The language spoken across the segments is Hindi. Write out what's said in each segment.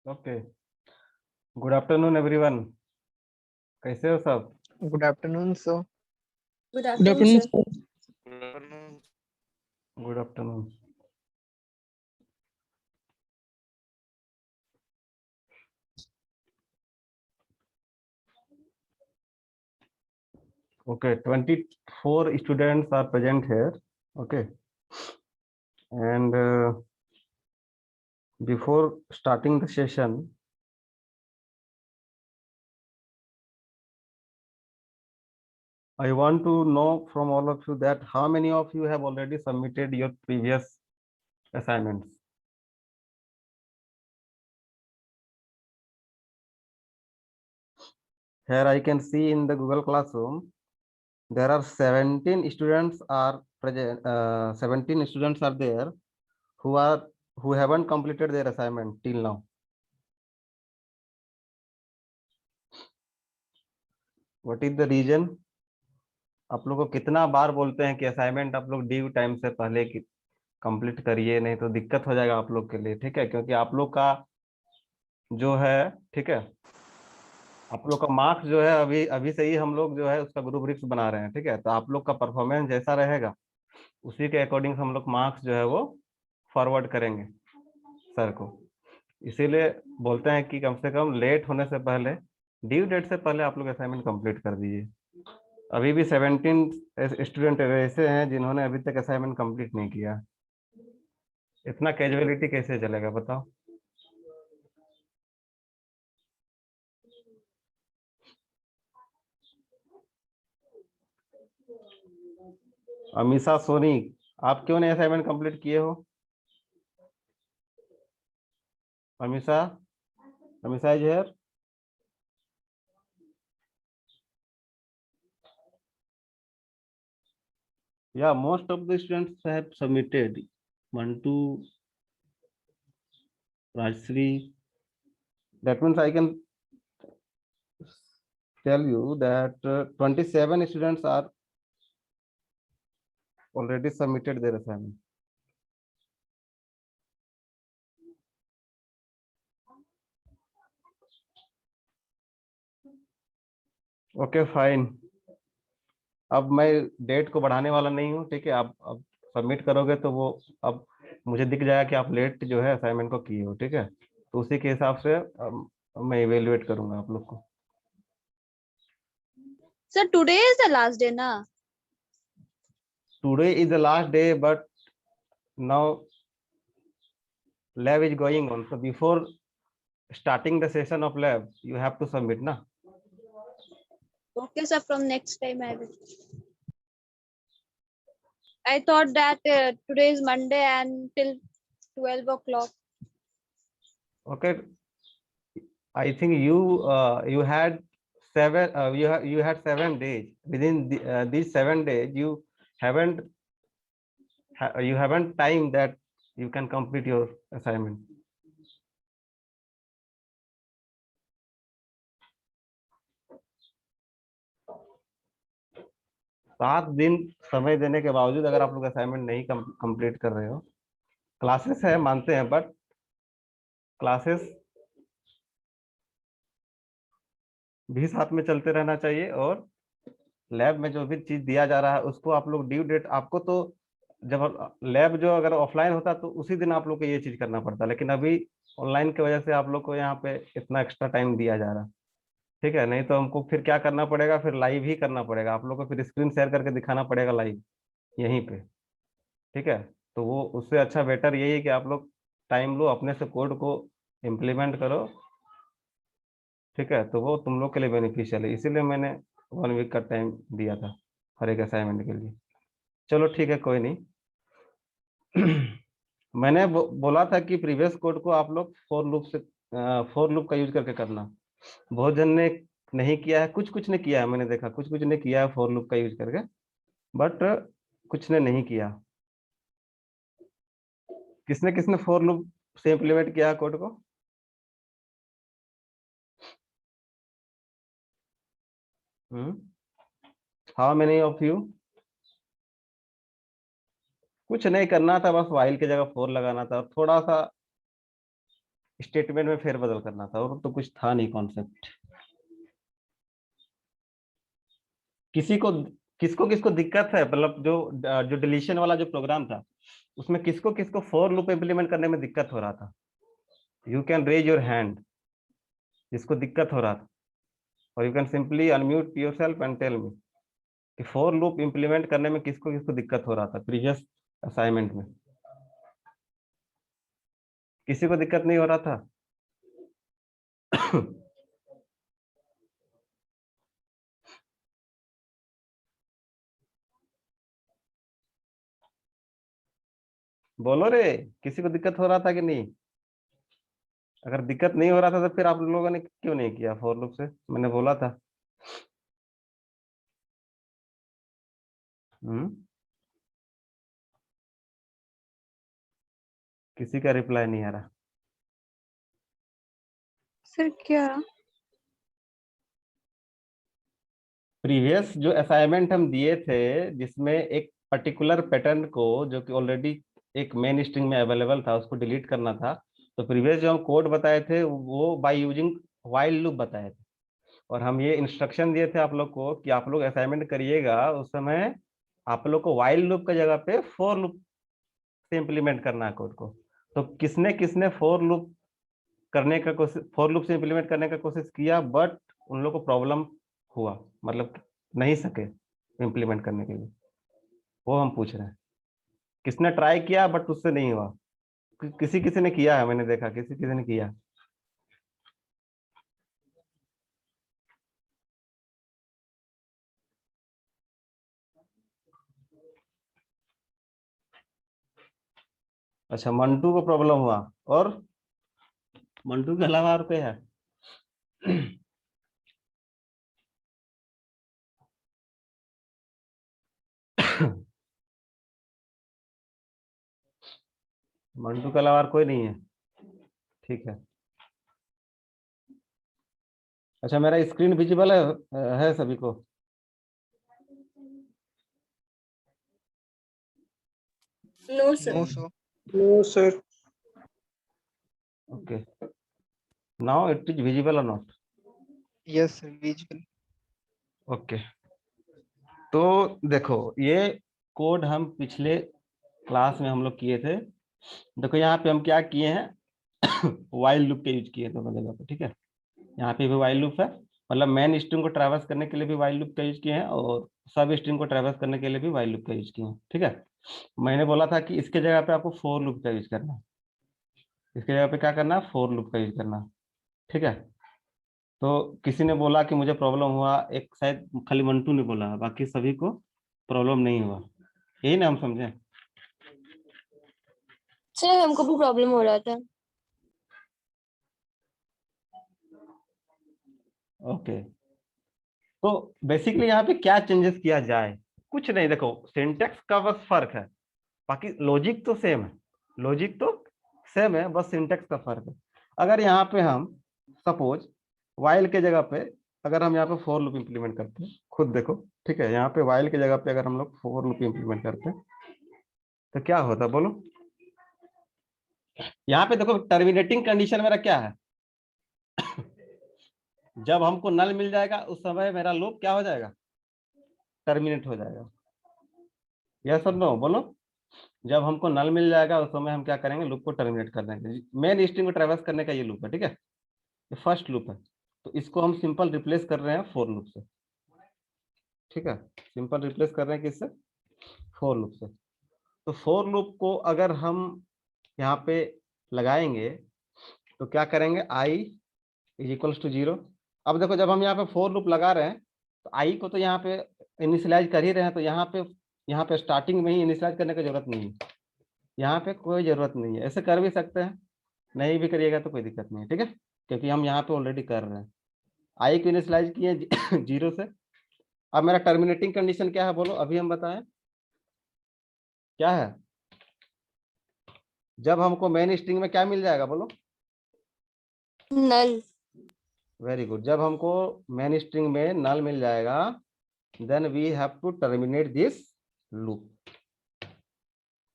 Okay, good afternoon everyone. कैसे हो सब? Good afternoon, sir. Good Good afternoon, afternoon, sir. sir. Good afternoon. Okay, 24 students are present here. Okay, and before starting the session, I want to know from all of you that how many of you have already submitted your previous assignments? Here I can see in the Google Classroom, there are 17 students are present. 17 students are there who haven't completed their assignment till now. What is the reason? आप लोग को कितना बार बोलते हैं कि असाइनमेंट आप लोग ड्यू टाइम से पहले कंप्लीट करिए, नहीं तो दिक्कत हो जाएगा आप लोग के लिए। ठीक है, क्योंकि आप लोग का जो है, ठीक है, आप लोग का मार्क्स जो है अभी अभी से ही हम लोग जो है उसका ग्रुप रिक्स बना रहे हैं। ठीक है, तो आप लोग का परफॉर्मेंस जैसा रहेगा उसी के अकॉर्डिंग हम लोग मार्क्स जो है वो फॉरवर्ड करेंगे सर को। इसीलिए बोलते हैं कि कम से कम लेट होने से पहले, ड्यू डेट से पहले आप लोग असाइनमेंट कंप्लीट कर दीजिए। अभी भी 17 स्टूडेंट ऐसे हैं जिन्होंने अभी तक असाइनमेंट कंप्लीट नहीं किया। इतना कैजुअलिटी कैसे चलेगा बताओ? अमीषा सोनी, आप क्यों नहीं असाइनमेंट कंप्लीट किए हो? Amisha, Amisha is here? Yeah, most of the students have submitted. Mantu, Rajshri. That means I can tell you that 27 students are already submitted their assignment. Okay, fine. अब मैं डेट को बढ़ाने वाला नहीं हूँ। ठीक है, आप अब सबमिट करोगे तो वो अब मुझे दिख जाएगा कि आप लेट जो है असाइनमेंट को किए हो। ठीक है, तो उसी के हिसाब से मैं इवेलुएट करूंगा आप लोग को। Sir, today is the last day, na? Today is the last day, but now lab is going on. So before starting the session of lab, you have to submit, na? Okay, sir. From next time I will. I thought that today is Monday and till 12 o'clock. Okay, I think you had you had 7 days. Within these 7 days, you haven't time that you can complete your assignment. सात दिन समय देने के बावजूद अगर आप लोग असाइनमेंट नहीं कंप्लीट कर रहे हो, क्लासेस है मानते हैं, बट क्लासेस भी साथ में चलते रहना चाहिए और लैब में जो भी चीज दिया जा रहा है उसको आप लोग ड्यू डेट, आपको तो जब लैब जो अगर ऑफलाइन होता तो उसी दिन आप लोग को ये चीज करना पड़ता, लेकिन अभी ऑनलाइन की वजह से आप लोग को यहाँ पे इतना एक्स्ट्रा टाइम दिया जा रहा है। ठीक है, नहीं तो हमको फिर क्या करना पड़ेगा, फिर लाइव ही करना पड़ेगा आप लोग को, फिर स्क्रीन शेयर करके दिखाना पड़ेगा लाइव यहीं पे। ठीक है, तो वो उससे अच्छा बेटर यही है कि आप लोग टाइम लो, अपने से कोड को इम्प्लीमेंट करो। ठीक है, तो वो तुम लोग के लिए बेनिफिशियल है, इसीलिए मैंने 1 वीक का टाइम दिया था हर एक असाइनमेंट के लिए। चलो ठीक है, कोई नहीं। मैंने बोला था कि प्रीवियस कोड को आप लोग फोर लूप का यूज करके करना। बहुत जन ने नहीं किया है, कुछ कुछ ने किया है, मैंने देखा कुछ कुछ ने किया है फोर लूप का यूज करके, बट कुछ ने नहीं किया। किसने किसने फोर लूप से इम्प्लीमेंट किया कोड को? How many of you? कुछ नहीं करना था, बस while की जगह for लगाना था और थोड़ा सा स्टेटमेंट में फेरबदल करना था, और तो कुछ था नहीं कॉन्सेप्ट। किसी को किसको किसको दिक्कत है, मतलब जो जो डिलीशन वाला जो प्रोग्राम था उसमें किसको किसको फॉर लूप इम्प्लीमेंट करने में दिक्कत हो रहा था? You can raise your hand जिसको दिक्कत हो रहा था, और you can simply unmute yourself and tell me कि फॉर लूप इम्प्लीमेंट करने में किसको किसको दिक्कत हो रहा था प्रीवियस असाइनमेंट में। किसी को दिक्कत नहीं हो रहा था? बोलो रे, किसी को दिक्कत हो रहा था कि नहीं? अगर दिक्कत नहीं हो रहा था तो फिर आप लोगों ने क्यों नहीं किया फॉर लूप से? मैंने बोला था। हम्म, किसी का रिप्लाई नहीं आ रहा। सर क्या? प्रीवियस जो असाइनमेंट हम दिए थे जिसमें एक पर्टिकुलर पैटर्न को जो कि ऑलरेडी एक मेन स्ट्रिंग में अवेलेबल था उसको डिलीट करना था, तो प्रीवियस जो हम कोड बताए थे वो बाय यूजिंग व्हाइल लूप बताए थे, और हम ये इंस्ट्रक्शन दिए थे आप लोग को कि आप लोग असाइनमेंट करिएगा उस समय आप लोग को व्हाइल लूप की जगह पे फॉर लूप से इम्प्लीमेंट करना है कोड को। तो किसने किसने फॉर लूप करने का कोशिश, फॉर लूप से इम्प्लीमेंट करने का कोशिश किया, बट उन लोग को प्रॉब्लम हुआ, मतलब नहीं सके इम्प्लीमेंट करने के लिए, वो हम पूछ रहे हैं। किसने ट्राई किया बट उससे नहीं हुआ? किसी किसी ने किया है, मैंने देखा किसी किसी ने किया। अच्छा, मंटू को प्रॉब्लम हुआ, और मंटू के अलावा और कोई है? मंटू के अलावा और कोई नहीं है? ठीक है। अच्छा, मेरा स्क्रीन विजिबल है सभी को? No, sir. No, sir. No, sir. Okay, now it is visible और not? Yes, sir. Visual. Okay, तो देखो ये कोड हम पिछले क्लास में हम लोग किए थे। देखो यहाँ पे हम क्या किए हैं, वाइल लूप के यूज किए दोनों जगह पे, ठीक है। यहाँ पे भी वाइल लूप है, मतलब मेन स्ट्रिंग को ट्रैवर्स करने के लिए भी वाइल लूप का यूज किए हैं, और सब स्ट्रिंग को ट्रैवर्स करने के लिए भी वाइल लूप का यूज किए हैं, ठीक है। मैंने बोला था कि इसके जगह पे आपको फोर लूप का यूज करना है, इसके जगह पे क्या करना है, फोर लूप का यूज करना है, ठीक है। तो किसी ने बोला कि मुझे प्रॉब्लम हुआ, एक शायद खाली मंटू ने बोला, बाकी सभी को प्रॉब्लम नहीं हुआ, यही ना हम समझे? सर हमको भी प्रॉब्लम हो रहा था। ओके, तो बेसिकली यहाँ पे क्या चेंजेस किया जाए? कुछ नहीं, देखो सिंटेक्स का बस फर्क है, बाकी लॉजिक तो सेम है, लॉजिक तो सेम है, बस सिंटेक्स का फर्क है। अगर यहाँ पे हम सपोज वाइल के जगह पे अगर हम यहाँ पे फोर लूप इंप्लीमेंट करते हैं, खुद देखो, ठीक है, यहाँ पे वाइल की जगह पे अगर हम लोग फोर लूप इंप्लीमेंट करते हैं तो क्या होता है बोलो? यहाँ पे देखो टर्मिनेटिंग कंडीशन मेरा क्या है, जब हमको नल मिल जाएगा उस समय मेरा लूप क्या हो जाएगा, टर्मिनेट हो जाएगा। यस और नो बोलो? जब हमको नल मिल जाएगा उस समय हम क्या करेंगे, लूप को टर्मिनेट कर देंगे। मेन स्ट्रिंग को ट्रैवर्स करने का ये लूप है, ठीक है, ये फर्स्ट लूप है, तो इसको हम सिंपल रिप्लेस कर रहे हैं फोर लूप से, ठीक है, सिंपल रिप्लेस कर रहे हैं किससे, फोर लूप से। तो फोर लूप को अगर हम यहाँ पे लगाएंगे तो क्या करेंगे, आई इज इक्वल्स टू 0। अब देखो जब हम यहाँ पे फोर लूप लगा रहे हैं तो आई को तो यहाँ पे इनिशियलाइज कर ही रहे हैं, तो यहाँ पे स्टार्टिंग में ही इनिशियलाइज करने की जरूरत नहीं है, यहाँ पे कोई जरूरत नहीं है। ऐसे कर भी सकते हैं, नहीं भी करिएगा तो कोई दिक्कत नहीं है, ठीक है, क्योंकि हम यहाँ पे ऑलरेडी कर रहे हैं, आई को इनिशियलाइज किए 0 से। अब मेरा टर्मिनेटिंग कंडीशन क्या है बोलो, अभी हम बताएं क्या है? जब हमको मेन स्ट्रिंग में क्या मिल जाएगा बोलो? नल। वेरी गुड, जब हमको मेन स्ट्रिंग में नल मिल जाएगा then we have to terminate this loop,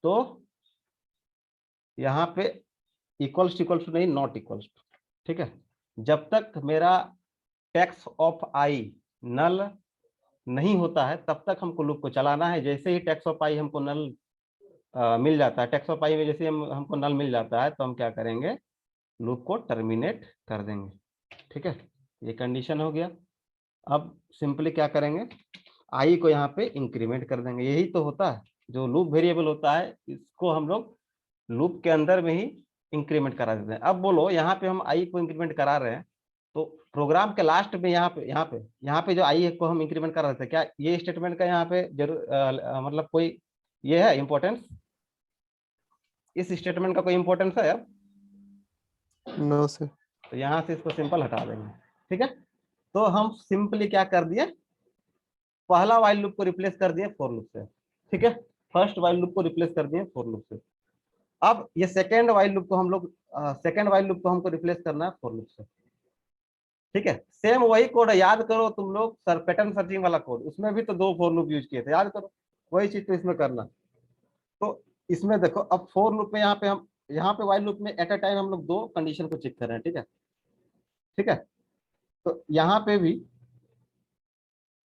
तो यहाँ पे इक्वल्स टू नहीं, नॉट इक्वल्स टू, ठीक है। जब तक मेरा टैक्स ऑफ आई नल नहीं होता है तब तक हमको लूप को चलाना है। जैसे ही टैक्स ऑफ आई हमको नल मिल जाता है, टैक्स ऑफ आई में जैसे ही हमको नल मिल जाता है तो हम क्या करेंगे, लूप को टर्मिनेट कर देंगे, ठीक है। ये कंडीशन हो गया। अब सिंपली क्या करेंगे, आई को यहाँ पे इंक्रीमेंट कर देंगे। यही तो होता है, जो लूप वेरिएबल होता है इसको हम लोग लूप के अंदर में ही इंक्रीमेंट करा देते हैं। अब बोलो यहाँ पे हम आई को इंक्रीमेंट करा रहे हैं तो प्रोग्राम के लास्ट में यहाँ पे जो आई को हम इंक्रीमेंट कर रहे थे, क्या ये स्टेटमेंट का यहाँ पे जरूर मतलब कोई ये है इंपॉर्टेंस? इस स्टेटमेंट का कोई इंपॉर्टेंस है अब? No sir. तो यहाँ से इसको सिंपल हटा देंगे, ठीक है। तो हम सिंपली क्या कर दिए, पहला वाइल लूप को रिप्लेस कर दिए फॉर लूप से, ठीक है। फर्स्ट वाइल लूप को रिप्लेस कर दिए फॉर लूप से। अब ये सेकेंड वाइल लूप को हम लोग हमको रिप्लेस करना है फॉर लूप से, ठीक है। सेम वही कोड है, याद करो तुम लोग सर, पैटर्न सर्चिंग वाला कोड, उसमें भी तो 2 फॉर लूप यूज किए थे, याद करो। वही चीज तो इसमें करना। तो इसमें देखो, अब फॉर लूप में यहाँ पे वाइल लूप में एट अ टाइम हम लोग 2 कंडीशन को चेक कर रहे हैं, ठीक है, ठीक है। तो यहाँ पे भी,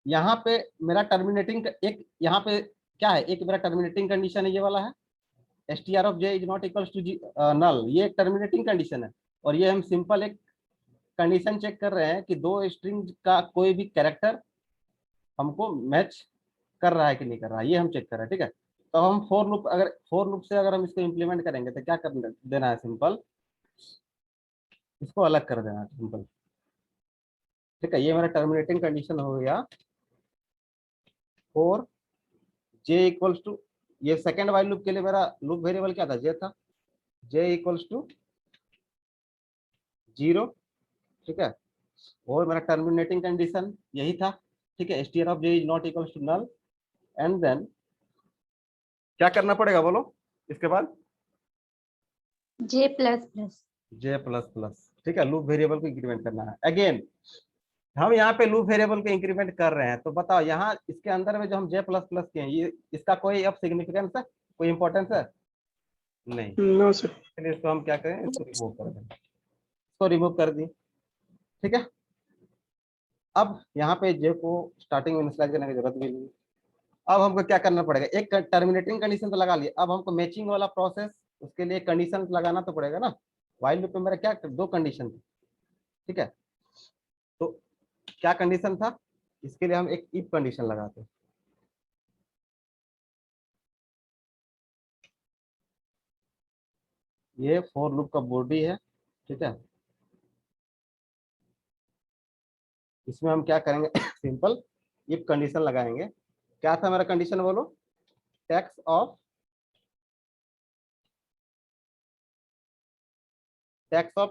यहाँ पे मेरा टर्मिनेटिंग एक, यहाँ पे क्या है, एक मेरा टर्मिनेटिंग कंडीशन है, ये वाला है str of j is not equal to null, ये एक टर्मिनेटिंग कंडीशन है। और ये हम सिंपल एक कंडीशन चेक कर रहे हैं कि 2 स्ट्रिंग का कोई भी कैरेक्टर हमको मैच कर रहा है कि नहीं कर रहा है, ये हम चेक कर रहे हैं, ठीक है। तो हम फॉर लूप से अगर हम इसको इम्प्लीमेंट करेंगे तो क्या कर देना है, सिंपल इसको अलग कर देना है, सिंपल, ठीक है। ये मेरा टर्मिनेटिंग कंडीशन हो गया फॉर j इक्वल्स टू, ये सेकेंड वाइल लूप के लिए मेरा लूप वेरिएबल क्या था, j था, j इक्वल्स टू 0, ठीक है। और मेरा टर्मिनेटिंग कंडीशन यही था, ठीक है, str of j is not equals to null. And then क्या करना पड़ेगा बोलो इसके बाद, J plus plus. j plus plus, ठीक है। लूप वेरिएबल को इंक्रीमेंट करना है। अगेन हम यहाँ पे लूप वेरिएबल को इंक्रीमेंट कर रहे हैं, तो बताओ यहाँ इसके अंदर में जो हम j प्लस प्लस किए हैं, ये इसका कोई अब सिग्निफिकेंस है, कोई इंपॉर्टेंस है? नहीं। No sir. इसलिए इसको हम क्या करें, इसको रिमूव कर दें, इसको रिमूव कर दी, ठीक है। अब यहाँ पे j को स्टार्टिंग में इनिशियलाइज करने की जरूरत भी नहीं। अब हमको क्या करना पड़ेगा, एक टर्मिनेटिंग कंडीशन तो लगा लिया, अब हमको मैचिंग वाला प्रोसेस, उसके लिए कंडीशन लगाना तो पड़ेगा ना। वाइल लूप में मेरा क्या 2 कंडीशन थी, ठीक है। तो क्या कंडीशन था, इसके लिए हम एक इफ कंडीशन लगाते हैं। ये फॉर लूप का बॉडी है, ठीक है। इसमें हम क्या करेंगे सिंपल इफ कंडीशन लगाएंगे। क्या था मेरा कंडीशन बोलो, टैक्स ऑफ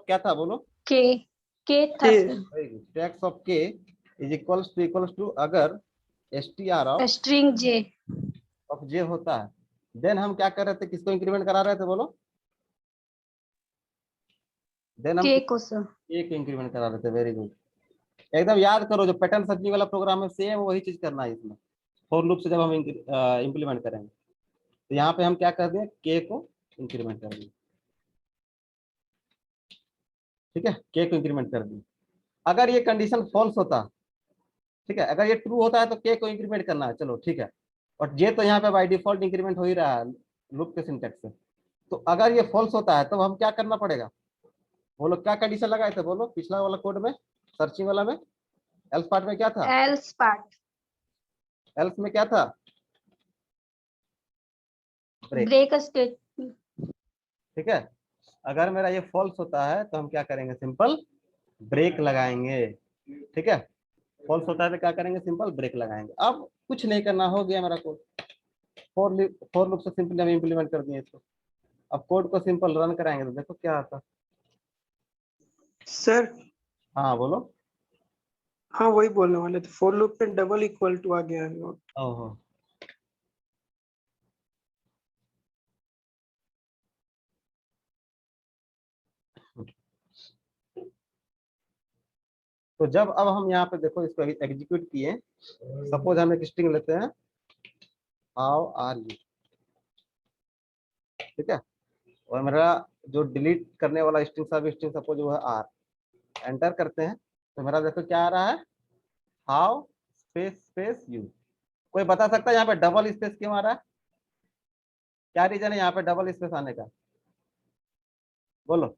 क्या था बोलो, K. K था K. sir. Tax of k is equals to अगर str ऑफ String J. j होता है, देन हम क्या कर रहे थे, किसको इंक्रीमेंट करा रहे थे बोलो, देन हम K को sir. k को इंक्रीमेंट करा रहे थे। वेरी गुड, एकदम याद करो, जो पैटर्न सर्चिंग वाला प्रोग्राम है सेम वही चीज करना है इसमें। फॉर लूप से जब हम इंप्लीमेंट करेंगे तो यहाँ पे हम क्या कर दें, k को इंक्रीमेंट कर दें, ठीक है, k को इंक्रीमेंट कर दें। अगर ये कंडीशन फॉल्स होता, ठीक है, अगर ये ट्रू होता है तो k को इंक्रीमेंट करना है, चलो ठीक है। और j तो यहाँ पे बाय डिफॉल्ट इंक्रीमेंट हो ही रहा है लूप के सिंटैक्स से। तो अगर ये फॉल्स होता है तो हम क्या करना पड़ेगा बोलो, क्या कंडीशन लगाए थे बोलो पिछला वाला कोड में, सर्चिंग वाला में, एल्स पार्ट में क्या था, Else part. एल्स में क्या था, ब्रेक, Break a state. ठीक है। अगर मेरा ये फॉल्स होता है तो हम क्या करेंगे, सिंपल ब्रेक लगाएंगे, ठीक है। फॉल्स होता है तो क्या करेंगे, सिंपल ब्रेक लगाएंगे। अब कुछ नहीं करना, हो गया मेरा कोड। फॉर लूप से सिंपली हम इंप्लीमेंट कर दिए इसको। अब कोड को सिंपल रन कराएंगे तो देखो क्या आता। सर हाँ बोलो। हाँ वही बोलने वाले थे, फॉर लूप में डबल इक्वल टू आ गया है। ओहो, तो जब अब हम यहाँ पे देखो इसको एग्जीक्यूट किए, सपोज हम एक स्ट्रिंग लेते हैं, हाउ आर यू, ठीक है, और मेरा जो डिलीट करने वाला स्ट्रिंग सब स्ट्रिंग सपोज वो है आर, एंटर करते हैं तो मेरा देखो क्या आ रहा है, हाउ स्पेस स्पेस यू। कोई बता सकता है यहाँ पे डबल स्पेस क्यों आ रहा है, क्या रीजन है यहाँ पे डबल स्पेस आने का, बोलो।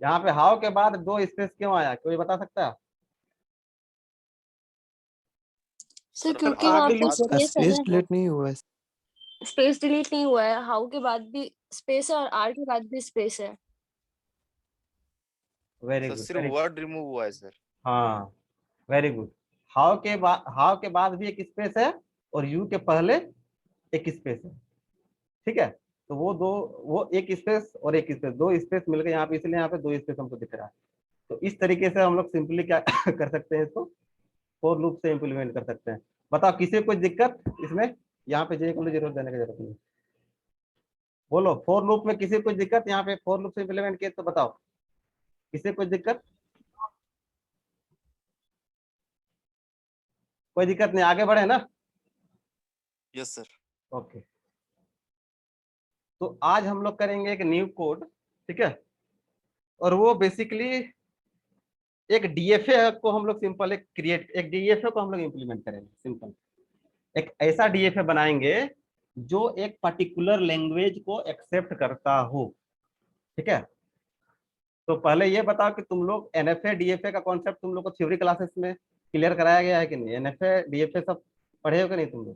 यहाँ पे हाउ के बाद 2 स्पेस क्यों आया, कोई बता सकता है? सर क्योंकि वहाँ आगे पे लिखो स्पेस है स्पेस ना, डिलीट नहीं हुआ है। स्पेस डिलीट नहीं हुआ है, हाउ के बाद भी स्पेस है और आर के बाद भी स्पेस है। वेरी सर गुड, सिर्फ वर्ड रिमूव हुआ है सर। हाँ वेरी गुड। हाउ के बाद भी एक स्पेस है और यू के पहले एक स्पेस है, ठीक है। तो वो एक स्पेस और एक स्पेस, 2 स्पेस मिलकर यहाँ पे, इसलिए यहाँ पे 2 स्पेस हमको दिख रहा है। तो इस तरीके से हम लोग सिंपली क्या कर सकते हैं, इसको फॉर लूप से इम्प्लीमेंट कर सकते हैं। बताओ किसी को कोई दिक्कत इसमें, यहाँ पे जे को जरूरत देने की जरूरत नहीं। बोलो फॉर लूप में किसी को कोई दिक्कत, यहाँ पे फॉर लूप से इम्प्लीमेंट किए तो बताओ किसी को कोई दिक्कत, कोई दिक्कत नहीं, आगे बढ़े ना। Yes sir. ओके, तो आज हम लोग करेंगे एक न्यू कोड, ठीक है, और वो बेसिकली एक डीएफए को हम लोग सिंपल एक डीएफए को हम लोग इम्प्लीमेंट करेंगे। सिंपल एक ऐसा डीएफए बनाएंगे जो एक पर्टिकुलर लैंग्वेज को एक्सेप्ट करता हो, ठीक है। तो पहले ये बताओ कि तुम लोग एनएफए डीएफए का कॉन्सेप्ट तुम लोग को थ्योरी क्लासेस में क्लियर कराया गया है कि नहीं, एनएफए डीएफए सब पढ़े हो कि नहीं तुम लोग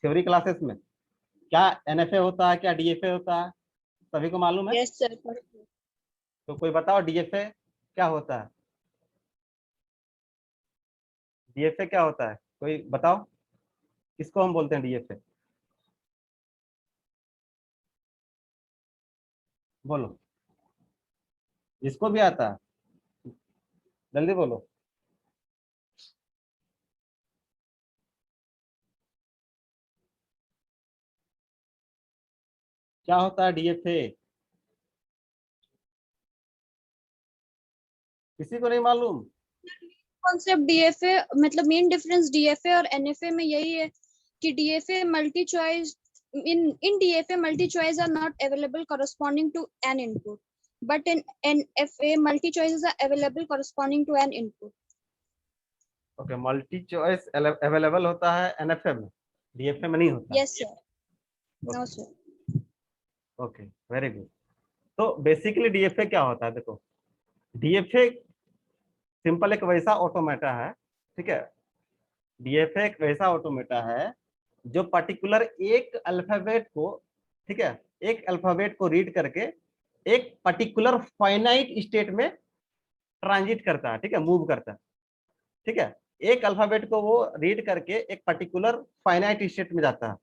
थ्योरी क्लासेस में? क्या एनएफए होता है, क्या डीएफए होता है, सभी को मालूम है? Yes sir. तो कोई बताओ डीएफए क्या होता है, डीएफए क्या होता है, कोई बताओ किसको हम बोलते हैं डीएफए, बोलो जिसको भी आता है जल्दी बोलो। क्या होता है डीएफए, किसी को नहीं मालूम? कॉन्सेप्ट डीएफए मतलब मेन डिफरेंस डीएफए और एनएफए में यही है कि DFA multi choice in DFA multi choice are not available corresponding to an input, but in NFA multi choices are available corresponding to an input. Okay, multi choice available होता है एनएफए में, डीएफए में नहीं होता। Yes sir. No sir. Okay very good. तो बेसिकली डीएफए क्या होता है, देखो डीएफए सिंपल एक वैसा ऑटोमेटा है, ठीक है, डीएफए एक वैसा ऑटोमेटा है जो पर्टिकुलर एक अल्फाबेट को, ठीक है, एक अल्फाबेट को रीड करके एक पर्टिकुलर फाइनाइट स्टेट में ट्रांजिट करता है, ठीक है, मूव करता है, ठीक है। एक अल्फाबेट को वो रीड करके एक पर्टिकुलर फाइनाइट स्टेट में जाता है,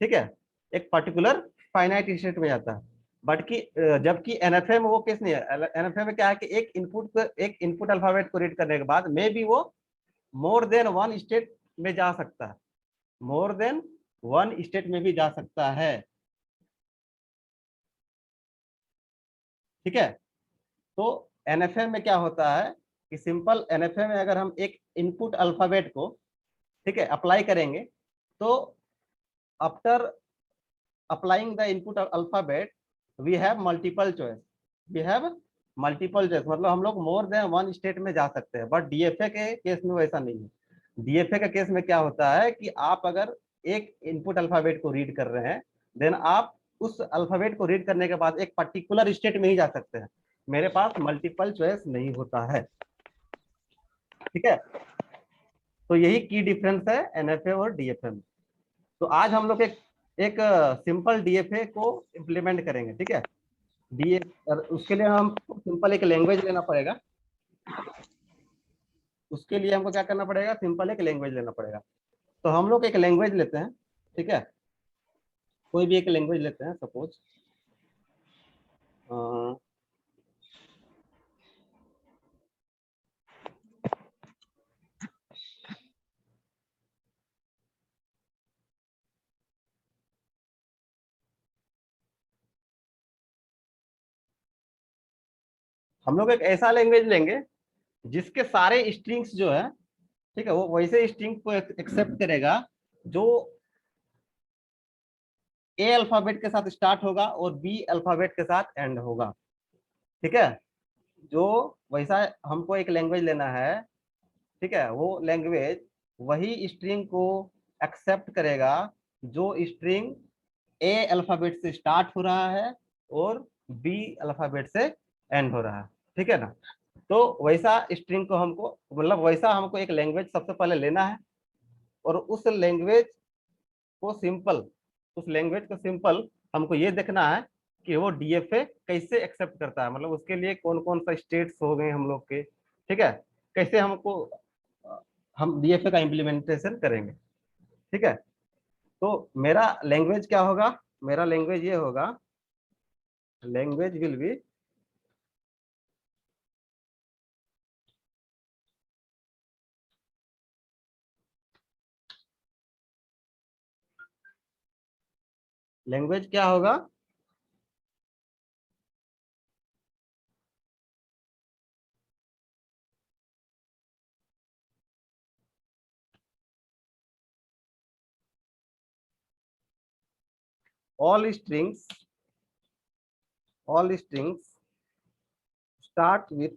ठीक है, एक पर्टिकुलर फाइनाइट स्टेट में जाता है। बट की जबकि एनएफए में वो केस नहीं है। एनएफए में क्या है कि एक इनपुट अल्फाबेट को रीड करने के बाद मे बी वो मोर देन वन स्टेट में जा सकता है, मोर देन वन स्टेट में भी जा सकता है, ठीक है। तो एनएफए में क्या होता है कि सिंपल एनएफए में अगर हम एक इनपुट अल्फाबेट को, ठीक है, अप्लाई करेंगे तो after applying the input alphabet we have multiple choice, we have multiple choice, मतलब हम लोग मोर देन वन स्टेट में जा सकते हैं। बट डीएफए के केस में वैसा नहीं है। डीएफए के केस में क्या होता है कि आप अगर एक इनपुट अल्फाबेट को रीड कर रहे हैं देन आप उस अल्फाबेट को रीड करने के बाद एक पर्टिकुलर स्टेट में ही जा सकते हैं, मेरे पास मल्टीपल चॉइस नहीं होता है, ठीक है। तो यही की डिफरेंस है एनएफए और डीएफए में। तो आज हम लोग एक सिंपल डीएफए को इम्प्लीमेंट करेंगे, ठीक है। डी उसके लिए हम सिंपल एक लैंग्वेज लेना पड़ेगा, उसके लिए हमको क्या करना पड़ेगा, सिंपल एक लैंग्वेज लेना पड़ेगा। तो हम लोग एक लैंग्वेज लेते हैं, ठीक है, कोई भी एक लैंग्वेज लेते हैं, सपोज हम लोग एक ऐसा लैंग्वेज लेंगे जिसके सारे स्ट्रिंग्स जो है, ठीक है, वो वैसे स्ट्रिंग को एक्सेप्ट करेगा जो ए अल्फाबेट के साथ स्टार्ट होगा और बी अल्फाबेट के साथ एंड होगा। ठीक है, जो वैसा हमको एक लैंग्वेज लेना है, ठीक है, वो लैंग्वेज वही स्ट्रिंग को एक्सेप्ट करेगा जो स्ट्रिंग ए अल्फाबेट से स्टार्ट हो रहा है और बी अल्फाबेट से एंड हो रहा है। ठीक है ना, तो वैसा स्ट्रिंग को हमको, मतलब वैसा हमको एक लैंग्वेज सबसे पहले लेना है और उस लैंग्वेज को सिंपल हमको ये देखना है कि वो डीएफए कैसे एक्सेप्ट करता है, मतलब उसके लिए कौन कौन सा स्टेट्स हो गए हम लोग के। ठीक है, कैसे हमको हम डीएफए का इम्प्लीमेंटेशन करेंगे। ठीक है, तो मेरा लैंग्वेज क्या होगा, मेरा लैंग्वेज ये होगा, लैंग्वेज विल बी लैंग्वेज क्या होगा, all strings start with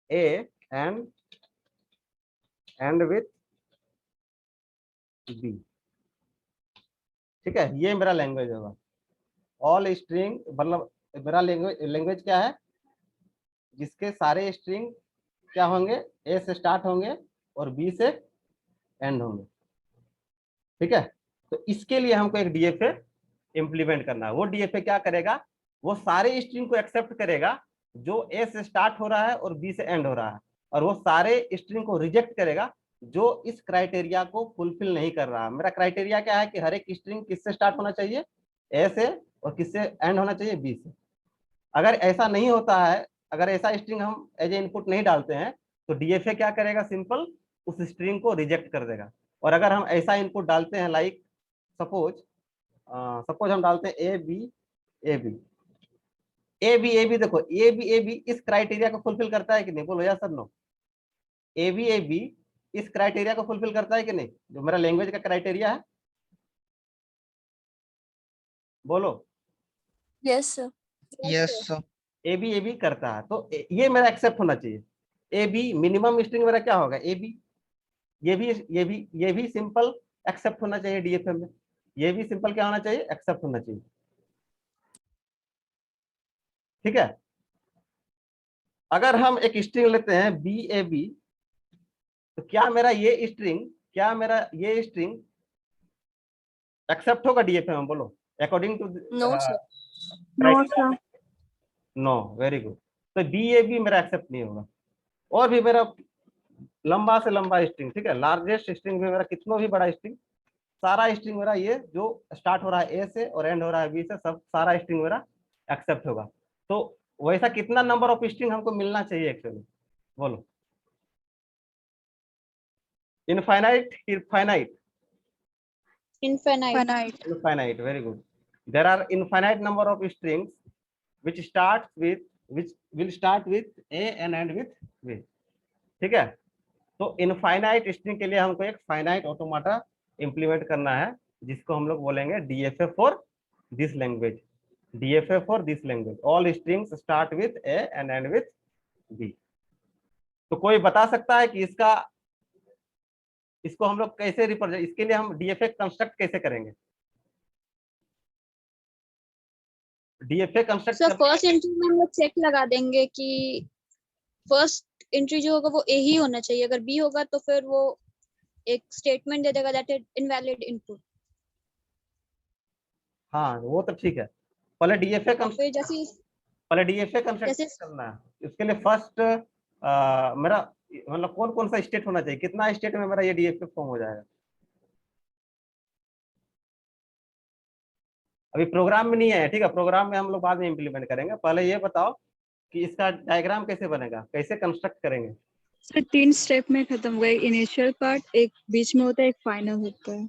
a and with b। ठीक है, ये मेरा लैंग्वेज होगा। ऑल स्ट्रिंग मतलब मेरा लैंग्वेज क्या है, जिसके सारे स्ट्रिंग क्या होंगे, ए से स्टार्ट होंगे और बी से एंड होंगे। ठीक है, तो इसके लिए हमको एक डीएफए इंप्लीमेंट करना है। वो डीएफए क्या करेगा, वो सारे स्ट्रिंग को एक्सेप्ट करेगा जो ए से स्टार्ट हो रहा है और बी से एंड हो रहा है, और वो सारे स्ट्रिंग को रिजेक्ट करेगा जो इस क्राइटेरिया को फुलफिल नहीं कर रहा। मेरा क्राइटेरिया क्या है कि हर एक स्ट्रिंग किससे स्टार्ट होना चाहिए, ए से, और किससे एंड होना चाहिए, बी से। अगर ऐसा नहीं होता है, अगर ऐसा स्ट्रिंग हम एज ए इनपुट नहीं डालते हैं, तो डीएफए क्या करेगा, सिंपल उस स्ट्रिंग को रिजेक्ट कर देगा। और अगर हम ऐसा इनपुट डालते हैं, लाइक सपोज हम डालते हैं A B A B A B, देखो ए बी इस क्राइटेरिया को फुलफिल करता है कि नहीं, बोलो या सर नो। ए बी इस क्राइटेरिया को फुलफिल करता है कि नहीं, जो मेरा लैंग्वेज का क्राइटेरिया है, बोलो। Yes sir. Yes sir. A B करता है, तो ये मेरा एक्सेप्ट होना चाहिए। ए बी मिनिमम स्ट्रिंग मेरा क्या होगा, ए बी। ये भी सिंपल एक्सेप्ट होना चाहिए डीएफए में। ये भी सिंपल क्या होना चाहिए, एक्सेप्ट होना चाहिए। ठीक है, अगर हम एक स्ट्रिंग लेते हैं बी ए बी, तो क्या मेरा ये स्ट्रिंग एक्सेप्ट होगा डीएफए में, बोलो according to no sir. No sir. No, very good. तो बी ए बी मेरा एक्सेप्ट नहीं होगा। और भी मेरा लंबा से लंबा स्ट्रिंग, ठीक है, लार्जेस्ट स्ट्रिंग भी मेरा, कितना भी बड़ा स्ट्रिंग, सारा स्ट्रिंग मेरा ये जो स्टार्ट हो रहा है ए से और एंड हो रहा है बी से, सब सारा स्ट्रिंग मेरा एक्सेप्ट होगा। तो वैसा कितना नंबर ऑफ स्ट्रिंग हमको मिलना चाहिए एक्चुअली, बोलो। Infinite, finite? Infinite. Infinite, very good. There are infinite number of strings which will start with A and end with B. ठीक है, तो इनफाइनाइट स्ट्रिंग के लिए हमको एक फाइनाइट ऑटोमाटा इंप्लीमेंट करना है, जिसको हम लोग बोलेंगे DFA for this language. DFA for this language, all strings start with A and end with B. तो कोई बता सकता है कि इसको हम लोग कैसे रिप्रेजेंट, इसके लिए हम डीएफए कंस्ट्रक्ट कैसे करेंगे? DFA construct sir first entry में हम लोग चेक लगा देंगे कि फर्स्ट एंट्री जो होगा वो ए ही होना चाहिए। अगर बी होगा तो फिर वो एक स्टेटमेंट दे देगा दैट इज इनवैलिड इनपुट। हाँ, वो तो ठीक है। पहले डीएफए फिर जैसे कंस्ट्रक्ट करना है। इसके लिए फर्स्ट मेरा मतलब कौन कौन सा स्टेट होना चाहिए, कितना स्टेट में मेरा ये डीएफए फॉर्म हो जाएगा? अभी प्रोग्राम में नहीं है, ठीक है, प्रोग्राम में हम लोग बाद में इंप्लीमेंट करेंगे। पहले ये बताओ कि इसका डायग्राम कैसे बनेगा, कैसे कंस्ट्रक्ट करेंगे? सर 3 स्टेप में खत्म हुआ है। इनिशियल पार्ट, एक बीच में होता है, एक फाइनल होता है।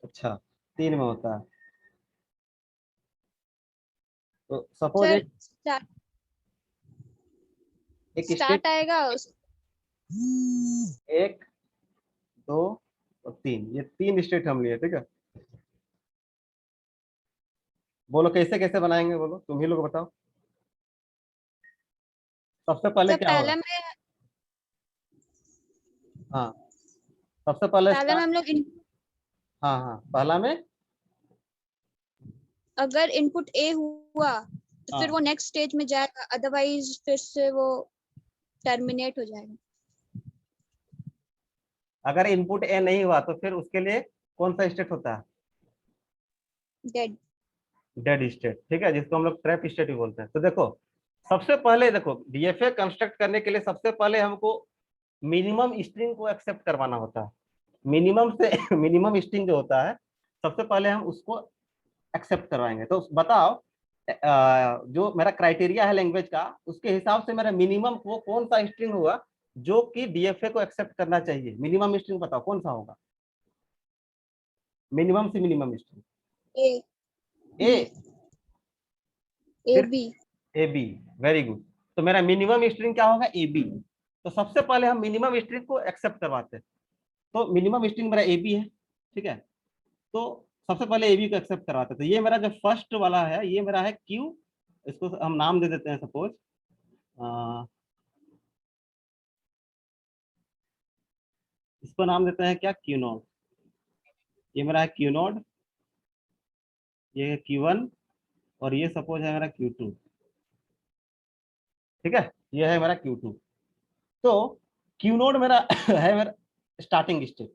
अच्छा, 3 में होता है। तो सपोज सर एक एक स्टार्ट स्टेट आएगा 1 2 और 3, ये 3 स्टेट हम लिए, ठीक है। बोलो कैसे कैसे बनाएंगे, बोलो तुम ही लोग बताओ। सबसे पहले तो क्या होगा? हाँ, सबसे पहले पहले में स्टार्ट। हम लोग हाँ हाँ, पहला में। अगर इनपुट ए हुआ तो फिर हाँ, वो नेक्स्ट स्टेज में जाएगा, अदरवाइज फिर से वो टर्मिनेट हो जाएगा। अगर इनपुट ए नहीं हुआ तो फिर उसके लिए कौन सा स्टेट होता है? डेड। डेड स्टेट, ठीक है, जिसको हम लोग ट्रैप स्टेट भी बोलते हैं। तो देखो, सबसे पहले देखो, डीएफए कंस्ट्रक्ट करने के लिए सबसे पहले हमको मिनिमम स्ट्रिंग को एक्सेप्ट करवाना होता है। मिनिमम से मिनिमम स्ट्रिंग जो होता है, सबसे पहले हम उसको एक्सेप्ट करवाएंगे। तो बताओ, जो मेरा क्राइटेरिया है लैंग्वेज का, उसके हिसाब से मेरा मिनिमम वो कौन सा स्ट्रिंग होगा जो कि डीएफए को एक्सेप्ट करना चाहिए। मिनिमम स्ट्रिंग बताओ कौन सा होगा, मिनिमम से minimum string. A A, A फिर B. A B, very good. तो मेरा मिनिमम स्ट्रिंग क्या होगा? A B. तो सबसे पहले हम मिनिमम स्ट्रिंग को एक्सेप्ट करवाते हैं। तो मिनिमम स्ट्रिंग मेरा ए बी है, ठीक है। तो सबसे पहले ए बी को एक्सेप्ट करवाते हैं। तो ये मेरा जो फर्स्ट वाला है, ये मेरा है क्यू। इसको हम नाम दे देते हैं, सपोज इसको नाम देते हैं क्या? Q node. ये मेरा है क्यू नोड, ये है Q1, और ये सपोज है मेरा Q2, ठीक है। ये है मेरा Q2। तो Q नोड मेरा है मेरा स्टार्टिंग स्टेट,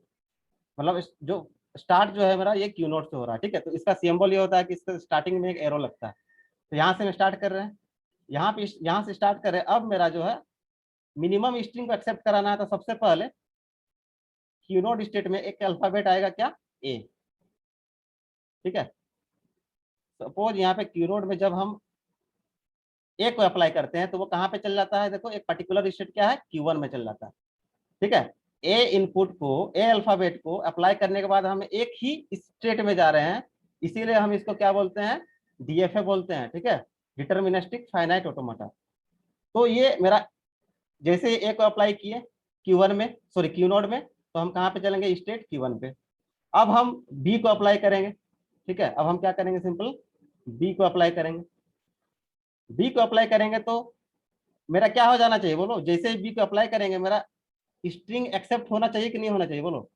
मतलब जो स्टार्ट जो है मेरा, ये Q नोड से हो रहा है, ठीक है। तो इसका सिंबल ये होता है कि इसका स्टार्टिंग में एक एरो लगता है। तो यहाँ से हम स्टार्ट कर रहे हैं, यहाँ से स्टार्ट कर रहे हैं। अब मेरा जो है मिनिमम स्ट्रिंग को एक्सेप्ट कराना है। तो सबसे पहले Q नोड स्टेट में एक अल्फाबेट आएगा, क्या? ए, ठीक है। सपोज यहाँ पे Q नोड में जब हम ए को अप्लाई करते हैं तो वो कहाँ पे चल जाता है? देखो, एक पर्टिकुलर स्टेट क्या है? Q1 में चल जाता है, ठीक है। ए इनपुट को, ए अल्फाबेट को अप्लाई करने के बाद हम एक ही स्टेट में जा रहे हैं, इसीलिए हम इसको क्या बोलते हैं? डीएफए बोलते हैं, ठीक है, डिटर्मिनिस्टिक फाइनाइट ऑटोमेटा। तो ये मेरा, जैसे ए को अप्लाई किए Q1 में, सॉरी Q नोड में, तो हम कहाँ पे चलेंगे? स्टेट Q1 पे। अब हम बी को अप्लाई करेंगे, ठीक है। अब हम क्या करेंगे? सिंपल बी को अप्लाई करेंगे। बी को अप्लाई करेंगे तो मेरा क्या हो जाना चाहिए? बोलो, जैसे ही बी को अप्लाई करेंगे मेरा स्ट्रिंग एक्सेप्ट होना चाहिए कि नहीं होना चाहिए? बोलो,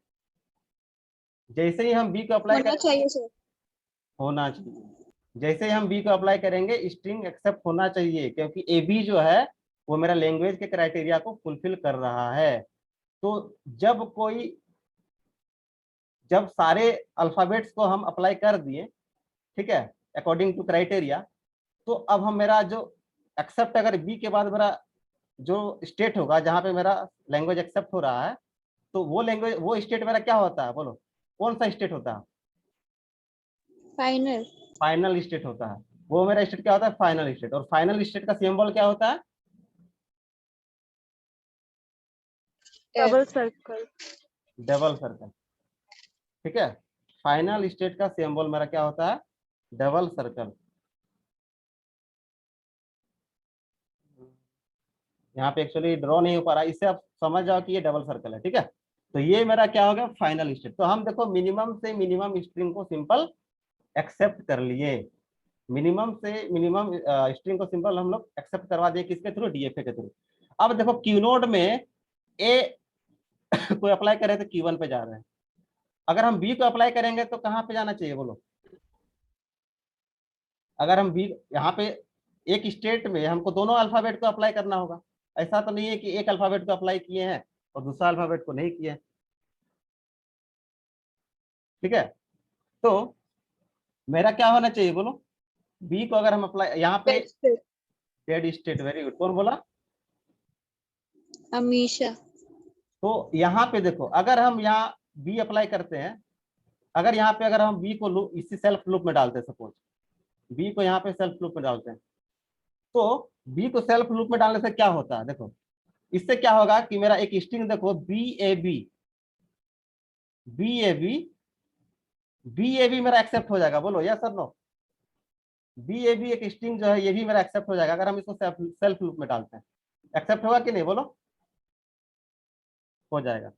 जैसे ही हम बी को अप्लाई होना करेंगे, चाहिए सर। होना चाहिए। जैसे ही हम बी को अप्लाई करेंगे स्ट्रिंग एक्सेप्ट होना चाहिए, क्योंकि ए बी जो है वो मेरा लैंग्वेज के क्राइटेरिया को फुलफिल कर रहा है। तो जब सारे अल्फाबेट्स को हम अप्लाई कर दिए, ठीक है, अकॉर्डिंग टू क्राइटेरिया, तो अब हम मेरा जो एक्सेप्ट, अगर बी के बाद मेरा जो स्टेट होगा जहाँ पे मेरा लैंग्वेज एक्सेप्ट हो रहा है, तो वो स्टेट मेरा क्या होता है? बोलो, कौन सा स्टेट होता है? फाइनल। फाइनल स्टेट होता है। वो मेरा स्टेट क्या होता है? Final state. और फाइनल स्टेट का सिंबल क्या होता है? Double circle. डबल सर्कल, ठीक है। फाइनल स्टेट का सिंबल मेरा क्या होता है? Double circle. यहाँ पे एक्चुअली ड्रॉ नहीं हो पा रहा, इससे आप समझ जाओ कि ये डबल सर्कल है, ठीक है। तो ये मेरा क्या हो गया? Final state. तो हम देखो मिनिमम से मिनिमम स्ट्रिंग को सिंपल एक्सेप्ट कर लिए। मिनिमम से मिनिमम स्ट्रिंग को सिंपल हम लोग एक्सेप्ट करवा दिए, किसके थ्रू? डीएफए के थ्रू। अब देखो क्यू नोड में ए को अप्लाई करें तो Q1 पे जा रहे हैं। अगर हम बी को अप्लाई करेंगे तो कहाँ पे जाना चाहिए? बोलो, अगर हम बी, यहाँ पे एक स्टेट में हमको दोनों अल्फाबेट को अप्लाई करना होगा। ऐसा तो नहीं है कि एक अल्फाबेट को अप्लाई किए हैं और दूसरा अल्फाबेट को नहीं किए हैं, ठीक है। तो मेरा क्या होना चाहिए? बोलो, बी को अगर हम अप्लाई यहाँ पे, डेड स्टेट, वेरी गुड। कौन बोला? अमीशा। तो यहाँ पे देखो, अगर हम यहाँ बी अप्लाई करते हैं, अगर यहाँ पे अगर हम बी को लूप, इसी सेल्फ लूप में डालते हैं, सपोज बी को यहाँ पे सेल्फ लूप में डालते हैं, तो बी को सेल्फ लूप में डालने से क्या होता है? देखो, इससे क्या होगा कि मेरा एक स्ट्रिंग देखो, B A B, B A B, B A B मेरा एक्सेप्ट हो जाएगा। बोलो यस और नो? बी ए बी एक स्ट्रिंग जो है ये भी मेरा एक्सेप्ट हो जाएगा अगर हम इसको सेल्फ लूप में डालते हैं। एक्सेप्ट होगा कि नहीं बोलो? हो जाएगा।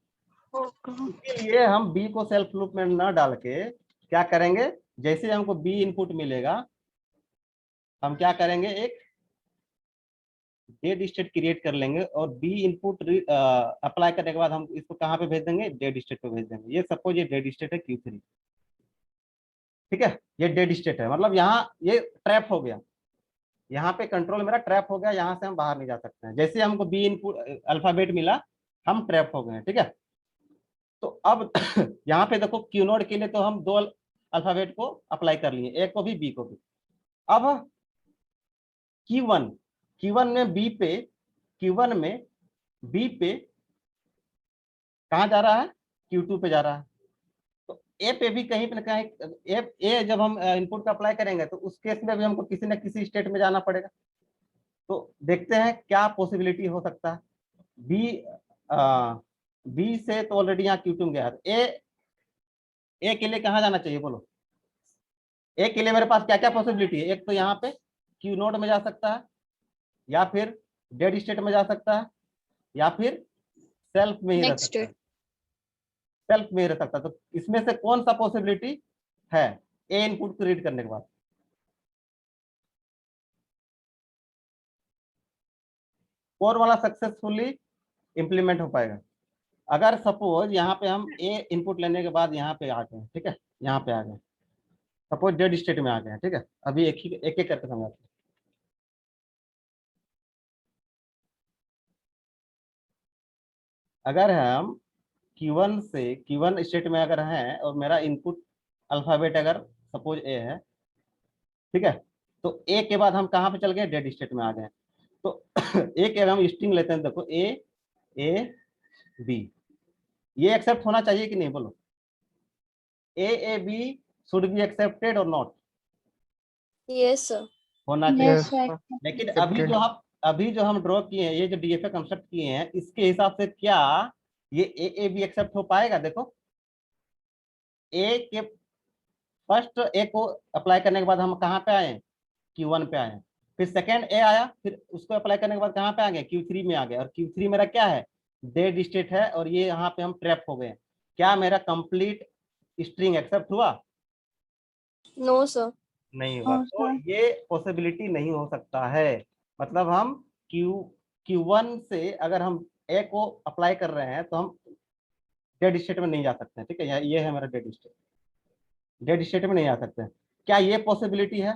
इसलिए हम बी को सेल्फ लूप में न डाल के क्या करेंगे, जैसे हमको बी इनपुट मिलेगा हम क्या करेंगे, एक डेड स्टेट क्रिएट कर लेंगे और बी इनपुट अप्लाई करने के बाद हम इसको कहाँ पे भेज देंगे, डेड स्टेट पे भेज देंगे। ये सपोज ये डेड स्टेट है Q3, ठीक है, ये डेड स्टेट है, मतलब यहाँ ये ट्रैप हो गया, यहाँ पे कंट्रोल मेरा ट्रैप हो गया, यहाँ से हम बाहर नहीं जा सकते हैं। जैसे हमको बी इनपुट अल्फाबेट मिला हम ट्रैप हो गए, ठीक है। तो अब यहाँ पे देखो क्यू नोड के लिए तो हम दो अल्फाबेट को अप्लाई कर लिए, ए को भी बी को भी। अब Q1 में बी पे, Q1 में बी पे कहाँ जा रहा है, Q2 पे जा रहा है। तो ए पे भी कहीं पे ना कहीं ए जब हम इनपुट का अप्लाई करेंगे तो उस केस में भी हमको किसी न किसी स्टेट में जाना पड़ेगा। तो देखते हैं क्या पॉसिबिलिटी हो सकता है। बी से तो ऑलरेडी यहाँ Q2 में गया है, ए के लिए कहाँ जाना चाहिए बोलो? ए के लिए मेरे पास क्या क्या पॉसिबिलिटी है, एक तो यहाँ पे क्यू नोड में जा सकता है, या फिर डेड स्टेट में जा सकता है, या फिर सेल्फ में ही रह नेक्स्ट सकता है, सेल्फ में ही रह सकता है। तो इसमें से कौन सा पॉसिबिलिटी है ए इनपुट को रीड करने के बाद? कोर वाला सक्सेसफुली इंप्लीमेंट हो पाएगा अगर सपोज यहाँ पे हम ए इनपुट लेने के बाद यहाँ पे आ गए, ठीक है, यहाँ पे आ गए, सपोज डेड स्टेट में आ गए, ठीक है। अभी एक एक करके समझाते हैं। अगर हम Q1 से Q1 स्टेट में अगर हैं और मेरा इनपुट अल्फाबेट अगर सपोज ए है, ठीक है, तो ए के बाद हम कहाँ पे चल गए, डेड स्टेट में आ गए। तो ए के हम स्ट्रिंग लेते हैं, देखो ए बी, ये एक्सेप्ट होना चाहिए कि नहीं बोलो? A B should be accepted और नॉट? Yes sir. होना चाहिए। Yes, sir. लेकिन अभी जो हम ड्रॉ किए हैं, ये जो डीएफए कंस्ट्रक्ट किए हैं, इसके हिसाब से क्या ये ए बी एक्सेप्ट हो पाएगा? देखो ए के फर्स्ट ए को अप्लाई करने के बाद हम कहाँ पे आए, Q1 पे आए, फिर सेकेंड ए आया, फिर उसको अप्लाई करने के बाद कहाँ पे आ गए, Q3 में आ गए, और Q3 मेरा क्या है, डेड स्टेट है, और ये यहाँ पे हम ट्रैप हो गए। क्या मेरा कंप्लीट स्ट्रिंग एक्सेप्ट हुआ? No sir. नहीं हुआ। तो ये पॉसिबिलिटी नहीं हो सकता है। मतलब हम Q1 से अगर हम ए को अप्लाई कर रहे हैं तो हम डेड स्टेट में नहीं जा सकते हैं, ठीक है, ये है मेरा डेड स्टेट, डेड स्टेट में नहीं आ सकते हैं। क्या ये पॉसिबिलिटी है?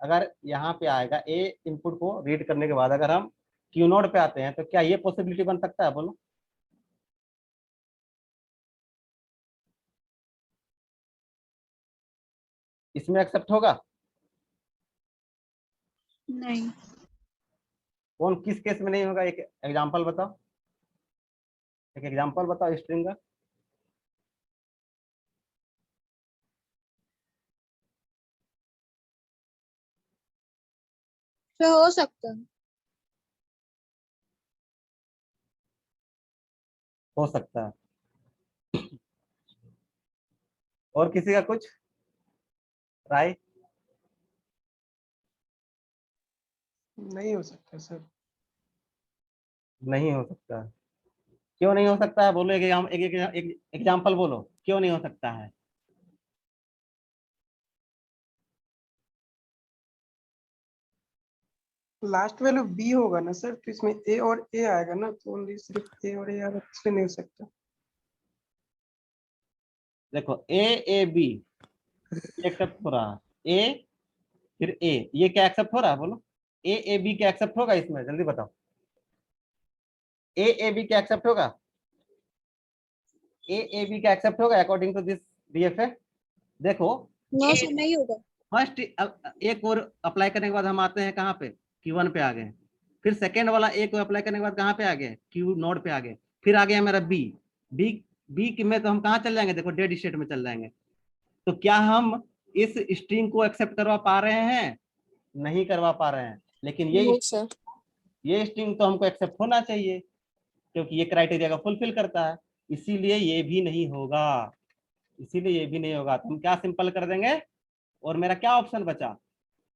अगर यहाँ पे आएगा ए इनपुट को रीड करने के बाद अगर हम क्यू नोड पे आते हैं तो क्या ये पॉसिबिलिटी बन सकता है बोलो? इसमें एक्सेप्ट होगा? नहीं। कौन किस केस में नहीं होगा, एक एग्जांपल बताओ, एक एग्जांपल बताओ स्ट्रिंग का। सर हो सकता है। हो सकता है। और किसी का कुछ राय? नहीं हो सकता सर। नहीं हो सकता है। क्यों नहीं हो सकता है बोलो, एक एग्जांपल बोलो, क्यों नहीं हो सकता है? लास्ट वैल्यू बी होगा ना सर, तो इसमें ए और ए आएगा ना, तो ओनली सिर्फ ए और ए आएगा, इसलिए नहीं हो सकता। देखो ए बी एक्सेप्ट हो रहा है, ए फिर ए, ये क्या एक्सेप्ट हो रहा है बोलो? ए बी क्या एक्सेप्ट होगा इसमें, जल्दी बताओ। ए बी क्या एक्सेप्ट होगा? ए बी क्या एक्सेप्ट होगा अकॉर्डिंग टू दिस डीएफए? देखो नो सर नहीं होगा। फर्स्ट एक और अप्लाई करने के बाद हम आते हैं कहाँ पे, Q1 पे आ गए, फिर सेकेंड वाला ए को अप्लाई करने के बाद कहाँ पे आ गए, Q नोड पे आ गए, फिर आ गया मेरा बी में तो हम कहाँ चल जाएंगे, देखो डेड स्टेट में चल जाएंगे। तो क्या हम इस स्ट्रिंग को एक्सेप्ट करवा पा रहे हैं? नहीं करवा पा रहे हैं। लेकिन नो सर। ये स्ट्रिंग तो हमको एक्सेप्ट होना चाहिए क्योंकि ये क्राइटेरिया का फुलफिल करता है, इसीलिए ये भी नहीं होगा, इसीलिए ये भी नहीं होगा। तो हम क्या सिंपल कर देंगे, और मेरा क्या ऑप्शन बचा?